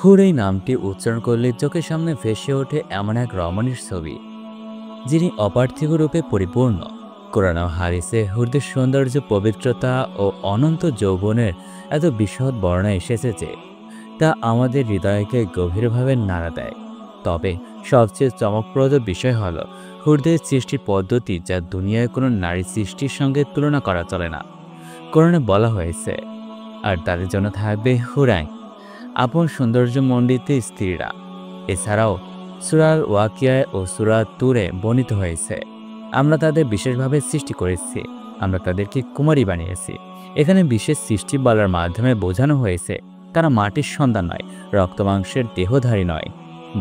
হুর এই নামটি উচ্চারণ করলে চোখের সামনে ভেসে ওঠে এমন এক রমণীর ছবি, যিনি অপার্থিব রূপে পরিপূর্ণ। কোরআন ও হাদিসে হুরদের সৌন্দর্য, পবিত্রতা ও অনন্ত যৌবনের এত বিশদ বর্ণনা এসেছে যে তা আমাদের হৃদয়কে গভীরভাবে নাড়া দেয়। তবে সবচেয়ে চমকপ্রদ বিষয় হলো হুরদের সৃষ্টির পদ্ধতি, যা দুনিয়ায় কোনো নারী সৃষ্টির সঙ্গে তুলনা করা চলে না। কোরআনে বলা হয়েছে, আর তাদের জন্য থাকবে হুরাইন, আপন সৌন্দর্যমণ্ডিত স্ত্রীরা। এছাড়াও সূরা আল ওয়াকিয়ায় ও সূরা তুরে বর্ণিত হয়েছে, আমরা তাদের বিশেষভাবে সৃষ্টি করেছি, আমরা তাদেরকে কুমারী বানিয়েছি। এখানে বিশেষ সৃষ্টি বলার মাধ্যমে বোঝানো হয়েছে তারা মাটির সন্তান নয়, রক্তমাংসের দেহধারী নয়,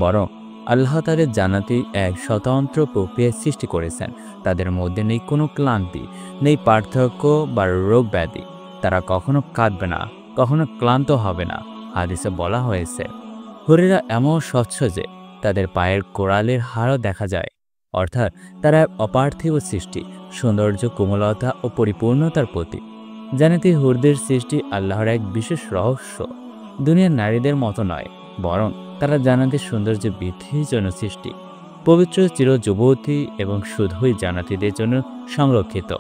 বরং আল্লাহ তাদের জান্নাতি এক স্বতন্ত্র প্রক্রিয়ায় সৃষ্টি করেছেন। তাদের মধ্যে নেই কোনো ক্লান্তি, নেই পার্থক্য বা রোগ ব্যাধি। তারা কখনো কাঁদবে না, কখনো ক্লান্ত হবে না। হাদিসে বলা হয়েছে, হুরেরা এমন স্বচ্ছ যে তাদের পায়ের কোড়ালের হাড়ও দেখা যায়। অর্থাৎ তারা এক অপার্থিব সৃষ্টি, সৌন্দর্য, কোমলতা ও পরিপূর্ণতার প্রতীক। জান্নাতি হুরদের সৃষ্টি আল্লাহর এক বিশেষ রহস্য। দুনিয়ার নারীদের মতো নয়, বরং তারা জান্নাতের সৌন্দর্য বৃদ্ধির জন্য সৃষ্টি, পবিত্র চির যুবতী এবং শুধুই জান্নাতীদের জন্য সংরক্ষিত।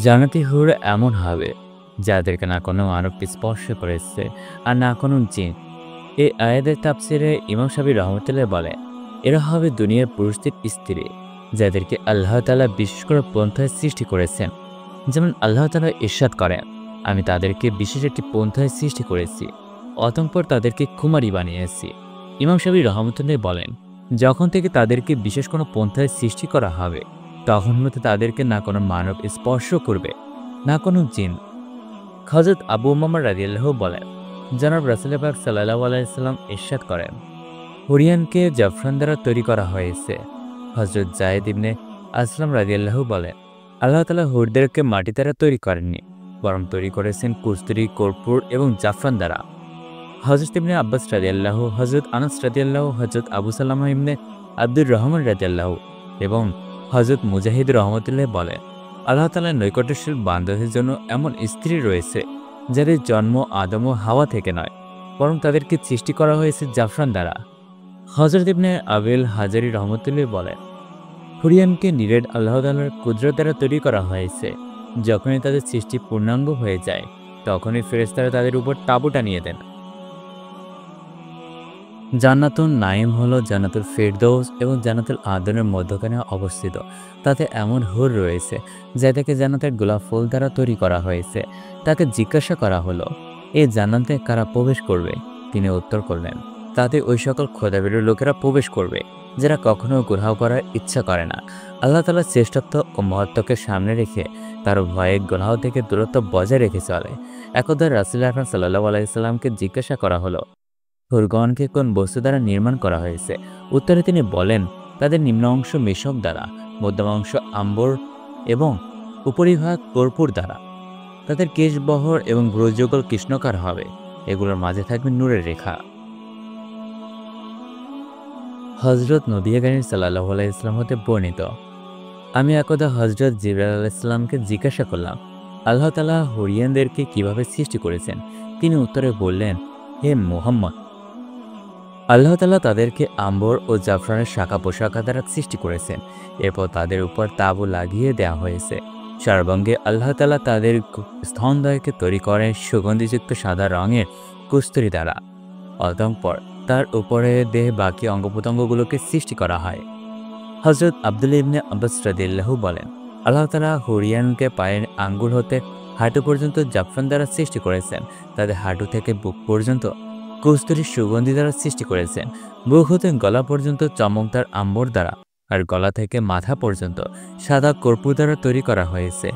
জান্নাতি হুর এমন হবে যাদেরকে না কোনো মানব স্পর্শ করেছে, আর না কোনো জিন। এই আয়াতের তাফসিরে ইমাম শাফিঈ রহমতুল্লাহ বলেন, এরা হবে দুনিয়ার পুরুষদের স্ত্রী, যাদেরকে আল্লাহ তাআলা বিশেষ করে পন্থায় সৃষ্টি করেছেন। যেমন আল্লাহ তাআলা ইরশাদ করেন, আমি তাদেরকে বিশেষ একটি পন্থায় সৃষ্টি করেছি, অতঃপর তাদেরকে কুমারী বানিয়েছি। ইমাম শাফিঈ রহমতুল্লাহ বলেন, যখন থেকে তাদেরকে বিশেষ কোনো পন্থায় সৃষ্টি করা হবে, তখন হতে তাদেরকে না কোনো মানব স্পর্শ করবে, না কোনো জিন। হযরত আবু উমামা রাদিয়াল্লাহু বলেন, জনাব রাসূল পাক সাল্লাল্লাহু আলাইহি সাল্লাম ইরশাদ করেন, হুরিয়ানকে জাফরান দ্বারা তৈরি করা হয়েছে। হযরত যায়েদ ইবনে আসলাম রাদিয়াল্লাহু বলেন, আল্লাহ তাআলা হুরদেরকে মাটি দ্বারা তৈরি করেননি, বরং তৈরি করেছেন কস্তুরী, কর্পূর এবং জাফরান দ্বারা। হযরত ইবনে আব্বাস রাদিয়াল্লাহু, হযরত আনাস রাদিয়াল্লাহু, হযরত আবু সালামা ইবনে আব্দুর রহমান রাদিয়াল্লাহু এবং হযরত মুজাহিদ রহমতুল্লাহ বলেন, আল্লাহ তাআলার নৈকট্যশীল বান্দাদের জন্য এমন স্ত্রী রয়েছে যাদের জন্ম আদম ও হাওয়া থেকে নয়, বরং তাদেরকে সৃষ্টি করা হয়েছে জাফরান দ্বারা। হযরত ইবনে আবিল হাজারি রহমতুল্লাহ বলেন, হুরিয়ানকে নিরেট আল্লাহ তাআলার কুদরত দ্বারা তৈরি করা হয়েছে। যখনই তাদের সৃষ্টি পূর্ণাঙ্গ হয়ে যায়, তখনই ফেরেশতারা তাদের উপর তাঁবু টানিয়ে দেন। জান্নাতুন নাঈম হলো জান্নাতুল ফেরদৌস এবং জান্নাতুল আদনের মধ্যখানে অবস্থিত। তাতে এমন হুর রয়েছে যাদেরকে জান্নাতের গোলাপ ফুল দ্বারা তৈরি করা হয়েছে। তাকে জিজ্ঞাসা করা হলো, এই জান্নাতে কারা প্রবেশ করবে? তিনি উত্তর করলেন, তাতে ওই সকল খোদাভীরু লোকেরা প্রবেশ করবে যারা কখনো গুনাহ করার ইচ্ছা করে না। আল্লাহ তাআলার শ্রেষ্ঠত্ব ও মহত্বকে সামনে রেখে তার ভয়ে গুনাহ থেকে দূরত্ব বজায় রেখে চলে। একদা রাসূলুল্লাহ সাল্লাল্লাহু আলাইহি সাল্লামকে জিজ্ঞাসা করা হলো, হুরগণকে কোন বস্তু দ্বারা নির্মাণ করা হয়েছে? উত্তরে তিনি বলেন, তাদের নিম্ন অংশ মেশক দ্বারা, মধ্যমাংশ আম্বর এবং উপরিভাগ কর্পূর দ্বারা। তাদের কেশবহর এবং ভ্রুযুগল কৃষ্ণকার হবে, এগুলোর মাঝে থাকবে নূরের রেখা। হযরত নবী করিম সাল্লাল্লাহু আলাইহি ওয়াসাল্লাম হতে বর্ণিত, আমি একদা হযরত জিবরাইল আলাইহিস সালামকে জিজ্ঞাসা করলাম, আল্লাহ তাআলা হুরিয়ানদেরকে কিভাবে সৃষ্টি করেছেন? তিনি উত্তরে বললেন, হে মুহাম্মদ, আল্লাহ তাআলা তাদেরকে আম্বর ও জাফরানের শাখা পোশাখা দ্বারা সৃষ্টি করেছেন। এরপর তাদের উপর তাঁবু লাগিয়ে দেওয়া হয়েছে। সর্বাঙ্গে আল্লাহ তাআলা তাদের স্তনদ্বয়কে তৈরি করেন সুগন্ধিযুক্ত সাদা রঙের কস্তুরী দ্বারা। অতঃপর তার উপরে দেহ বাকি অঙ্গপ্রত্যঙ্গগুলোকে সৃষ্টি করা হয়। হযরত আব্দুল্লাহ ইবনে আব্বাস রাদিয়াল্লাহু বলেন, আল্লাহ তাআলা হুরিয়ানকে পায়ের আঙ্গুল হতে হাঁটু পর্যন্ত জাফরান দ্বারা সৃষ্টি করেছেন। তাদের হাঁটু থেকে বুক পর্যন্ত কস্তুরীর সুগন্ধি দ্বারা সৃষ্টি করেছেন। বুক হতে গলা পর্যন্ত চমকদার আম্বর দ্বারা, আর গলা থেকে মাথা পর্যন্ত সাদা কর্পূর দ্বারা তৈরি করা হয়েছে।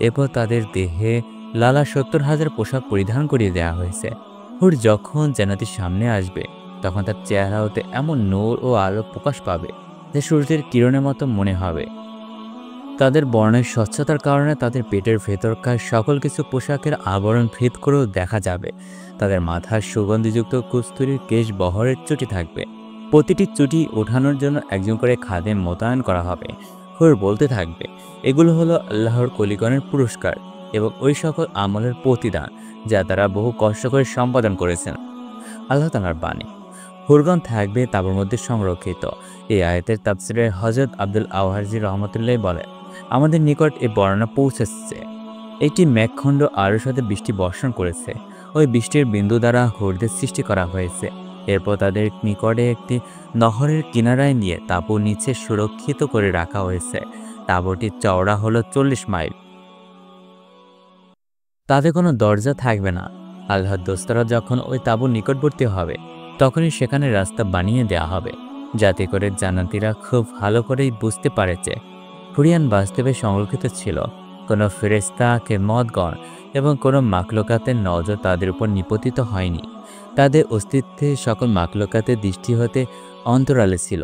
এরপর তাদের দেহে লালা ৭০,০০০ পোশাক পরিধান করিয়ে দেওয়া হয়েছে। হুর যখন জান্নাতের সামনে আসবে, তখন তার চেহারা হতে এমন নূর ও আলো প্রকাশ পাবে যে সূর্যের কিরণের মতো মনে হবে। তাদের বর্ণের স্বচ্ছতার কারণে তাদের পেটের ভেতরকার সকল কিছু পোশাকের আবরণ ভেদ করেও দেখা যাবে। তাদের মাথার সুগন্ধিযুক্ত কস্তুরীর কেশ বহরের চুটি থাকবে। প্রতিটি চুটি ওঠানোর জন্য একজন করে খাদেম মোতায়েন করা হবে। হুর বলতে থাকবে, এগুলো হলো আল্লাহর কলিগণের পুরস্কার এবং ওই সকল আমলের প্রতিদান যা তারা বহু কষ্ট করে সম্পাদন করেছেন। আল্লাহ তাআলার বাণী। হুরগণ থাকবে তাঁবুর মধ্যে সংরক্ষিত। এই আয়াতের তাফসিরে হযরত আব্দুল আওয়ারজি রহমতুল্লাহ বলেন, আমাদের নিকট এই বর্ণনা পৌঁছেছে। একটি মেঘখণ্ড আরশের সাথে বৃষ্টি বর্ষণ করেছে। ওই বৃষ্টির বিন্দু দ্বারা হুরদের সৃষ্টি করা হয়েছে। এরপর তাদের নিকটে একটি নহরের কিনারায় নিয়ে তাঁবুর নিচে সুরক্ষিত করে রাখা হয়েছে। তাঁবুটির চওড়া হলো 40 মাইল। তাতে কোনো দরজা থাকবে না। আল্লাহর দোস্তরা যখন ওই তাঁবুর নিকটবর্তী হবে, তখনই সেখানে রাস্তা বানিয়ে দেওয়া হবে, যাতে করে জান্নাতীরা খুব ভালো করেই বুঝতে পারে যে হুরিয়ান বাস্তবে সংরক্ষিত ছিল। কোনো ফেরেশতা, খেদমতগণ এবং কোনো মাখলুকাতের নজর তাদের উপর নিপতিত হয়নি। তাদের অস্তিত্বে সকল মাখলুকাতের দৃষ্টি হতে অন্তরালে ছিল।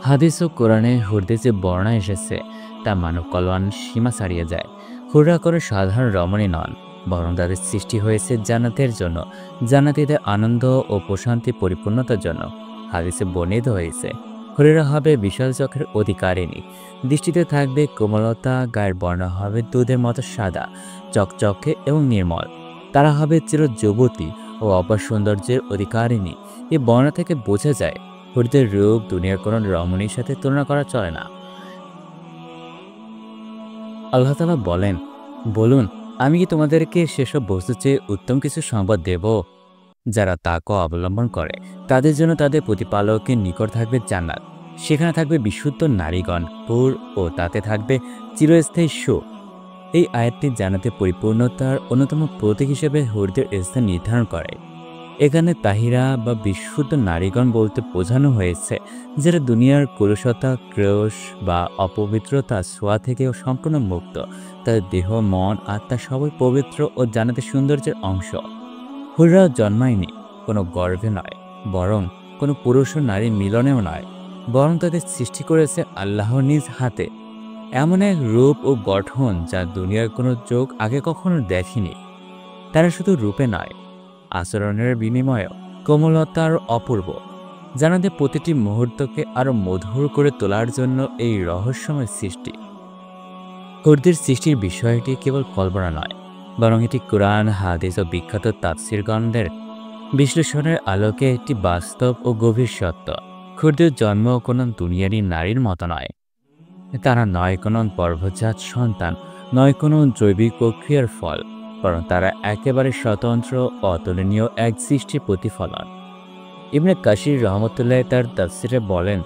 হাদিস ও কোরআনে হুরদের যে বর্ণনা এসেছে তা মানব কল্যাণ সীমা ছাড়িয়ে যায়। হুররা কোনো সাধারণ রমণী নন, বরং তাদের সৃষ্টি হয়েছে জান্নাতের জন্য, জান্নাতীদের আনন্দ ও প্রশান্তি পরিপূর্ণতার জন্য। হাদিসে বর্ণিত হয়েছে, হুরেরা হবে বিশাল চোখের অধিকারিণী, দৃষ্টিতে থাকবে কোমলতা, গায়ের বর্ণ হবে দুধের মতো সাদা, চকচকে এবং নির্মল। তারা হবে চির যুবতী ও অপার সৌন্দর্যের অধিকারিণী। এই বর্ণনা থেকে বোঝা যায় হুরদের রূপ দুনিয়ার কোনো রমণীর সাথে তুলনা করা চলে না। আল্লাহ তাআলা বলেন, বলুন, আমি কি তোমাদেরকে সেসব বস্তু চেয়ে উত্তম কিছু সংবাদ দেব? যারা তাকওয়া অবলম্বন করে তাদের জন্য তাদের প্রতিপালকের নিকট থাকবে জান্নাত। সেখানে থাকবে বিশুদ্ধ নারীগণ, হুর, ও তাতে থাকবে চিরস্থায়ী সুখ। এই আয়াতটি জান্নাতের পরিপূর্ণতার অন্যতম প্রতীক হিসেবে হুরদের স্থান নির্ধারণ করে। এখানে তাহিরা বা বিশুদ্ধ নারীগণ বলতে বোঝানো হয়েছে যারা দুনিয়ার কলুষতা, ক্রোশ বা অপবিত্রতা ছোঁয়া থেকেও সম্পূর্ণ মুক্ত। তাদের দেহ, মন, আত্মা সবই পবিত্র ও জান্নাতের সৌন্দর্যের অংশ। হুররা জন্মায়নি কোনো গর্ভে নয়, বরং কোনো পুরুষ ও নারীর মিলনেও নয়, বরং তাদের সৃষ্টি করেছে আল্লাহর নিজ হাতে। এমন এক রূপ ও গঠন যা দুনিয়ার কোনো চোখ আগে কখনো দেখেনি। তারা শুধু রূপে নয়, আচরণের বিনিময়েও কোমলতার অপূর্ব। জানাতে প্রতিটি মুহূর্তকে আরো মধুর করে তোলার জন্য এই রহস্যময় সৃষ্টি। হুরদের সৃষ্টির বিষয়টি কেবল কল্পনা নয়, বরং এটি কোরআন, হাদিস ও বিখ্যাত তাফসির গ্রন্থের বিশ্লেষণের আলোকে একটি বাস্তব ও গভীর সত্য। হুরদের জন্ম কোনো দুনিয়ারি নারীর মতো নয়। তারা নয় কোনো গর্ভজাত সন্তান, নয় কোনো জৈবিক প্রক্রিয়ার ফল, বরং তারা একেবারে স্বতন্ত্র, অতুলনীয় এক সৃষ্টির প্রতিফলন। ইবনে কাসির রহমতুল্লাহ তার তাফসিরে বলেন,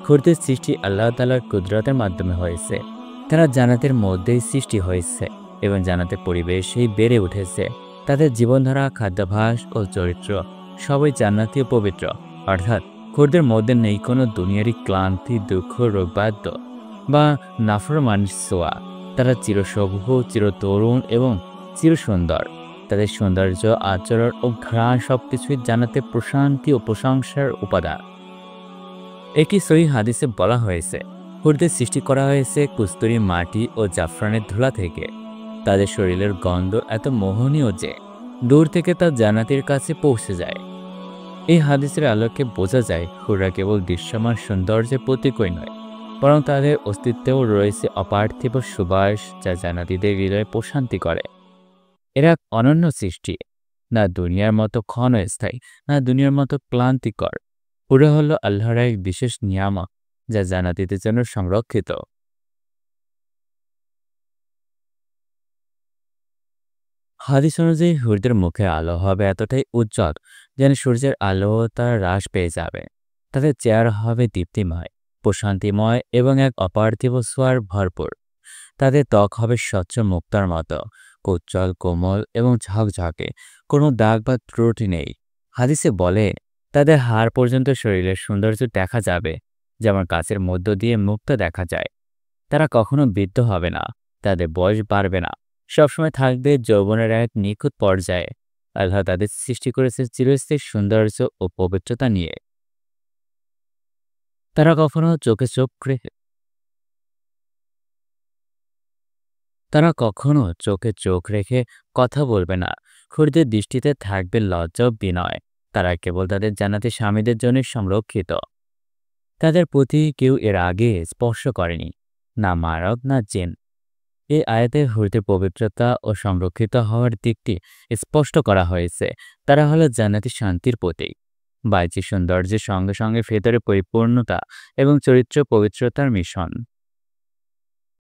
হুরদের সৃষ্টি আল্লাহ তাআলার কুদরতের মাধ্যমে হয়েছে। তারা জান্নাতের মধ্যেই সৃষ্টি হয়েছে এবং জান্নাতের পরিবেশেই বেড়ে উঠেছে। তাদের জীবনধারা, খাদ্যাভ্যাস ও চরিত্র সবই জান্নাতি ও পবিত্র। অর্থাৎ হুরদের মধ্যে নেই কোনো দুনিয়ারি ক্লান্তি, দুঃখ, রোগবাদ্য বা নাফরমানির ছোঁয়া। তারা চিরসবুজ, চিরতরুণ এবং চিরসুন্দর। তাদের সৌন্দর্য, আচরণ ও ঘ্রাণ সবকিছুই জান্নাতে প্রশান্তি ও প্রশংসার উপাদান। একটি সহিহ হাদিসে বলা হয়েছে, হুরদের সৃষ্টি করা হয়েছে কস্তুরী, মাটি ও জাফরানের ধুলা থেকে। তাদের শরীরের গন্ধ এত মোহনীয় যে দূর থেকে তা জান্নাতের কাছে পৌঁছে যায়। এই হাদিসের আলোকে বোঝা যায় হুররা কেবল দৃশ্যমান সৌন্দর্যের প্রতীকই নয়, বরং তাদের অস্তিত্বেও রয়েছে অপার্থিব সুবাস যা জান্নাতীদের হৃদয়ে প্রশান্তি করে। এরা এক অনন্য সৃষ্টি, না দুনিয়ার মতো ক্ষণস্থায়ী, না দুনিয়ার মতো ক্লান্তিকর। হুররা হলো আল্লাহর এক বিশেষ নিয়ামত যা জান্নাতীদের জন্য সংরক্ষিত। হাদিস অনুযায়ী হুরদের মুখে আলো হবে এতটাই উজ্জ্বল যেন সূর্যের আলো তার হ্রাস পেয়ে যাবে। তাদের চেহারা হবে দীপ্তিময়, প্রশান্তিময় এবং এক অপার্থিব ছোঁয়ার ভরপুর। তাদের ত্বক হবে স্বচ্ছ মুক্তার মতো, উজ্জ্বল, কোমল এবং ঝকঝকে, কোনো দাগ বা ত্রুটি নেই। হাদিসে বলে, তাদের হাড় পর্যন্ত শরীরের সৌন্দর্য দেখা যাবে, যেমন কাচের মধ্য দিয়ে মুক্তা দেখা যায়। তারা কখনো বৃদ্ধ হবে না, তাদের বয়স বাড়বে না, সবসময় থাকবে যৌবনের এক নিখুঁত পর্যায়ে। আল্লাহ তাদের সৃষ্টি করেছে চিরস্থায়ী সৌন্দর্য ও পবিত্রতা নিয়ে। তারা কখনো চোখে চোখ রেখে তারা কখনো চোখে চোখ রেখে কথা বলবে না। হুরদের দৃষ্টিতে থাকবে লজ্জা ও বিনয়। তারা কেবল তাদের জান্নাতি স্বামীদের জন্য সংরক্ষিত। তাদের প্রতি কেউ এর আগে স্পর্শ করেনি, না মানব না জিন। এই আয়াতে হুরদের পবিত্রতা ও সংরক্ষিত হওয়ার দিকটি স্পষ্ট করা হয়েছে। তারা হলো জান্নাতি শান্তির প্রতীক। বাহ্যিক সৌন্দর্যের সঙ্গে সঙ্গে ভেতরে পরিপূর্ণতা এবং চরিত্র পবিত্রতার মিশন।